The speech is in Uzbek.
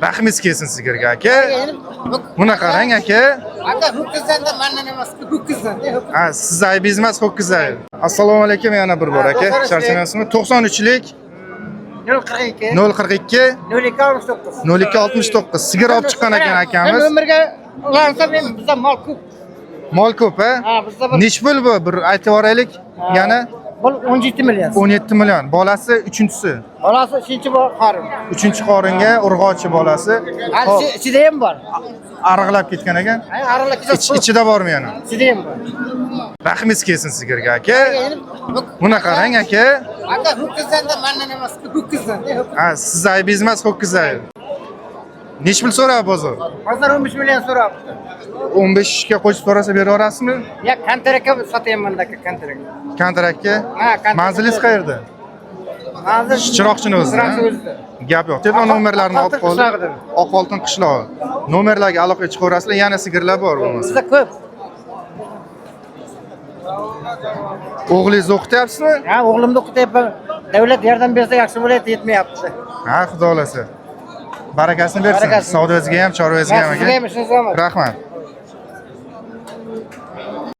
Rahmingiz kelsin sizlarga aka. Buni qarang aka. Aka ho'kizdan mendan emas, ho'kizdan. Ha, siz aybingiz emas, ho'kiz ayb. Assalomu alaykum yana bir bor aka. Charchamayapsizmi? 93lik 042 042 0269. 0269 sigir olib chiqqan ekan akamiz. Umrga ulansa men bizda mol ko'p. Mol ko'p, ha? Ha, bizda bir Nech pul bu? Bir aytib yoraylik. Yana bu 17 million. 17 million. Bolasi 3-chi. Bolasi 3-chi bor qorin. 3-qoringa urg'ochi bolasi. Hali ichida ham bor. Ariqlab ketgan ekan. Ha, ariqlab Ichida bormi yana? ichida ham bor. Rahmingiz kelsin sizlarga aka. Buni qarang aka. Aka ho'kizdan mendan emas, ho'kizdan. Ha, siz aybingiz emas, ho'kiz ayb. Nech pul so'rab bozor? Hozir 15 million so'rabdi. 15 ga qo'shib so'rasa bera olasizmi? Ya kontrakka sotaman aka kontrak. Kontrakka? Ha, kontrak. Manzilingiz qayerda? Hozir Chiroqchini o'zida. Gap yo'q. Telefon nomerlarini olib qoldim. Oqoltin qishlog'i. Nomerlarga aloqaga chiqaverasizlar, yana sigirlar bor bo'lmasa. bizda ko'p. O'g'lingizni o'qityapsizmi? Ha, o'g'limni o'qityapman. Davlat yordam bersa yaxshi bo'ladi, yetmayapti. Ha, xudo xolasa. Barakasini bersin. Barakasini. Savdozga ham, chorvangizga ham Sizga aka. ham ishingiz omad. Rahmat.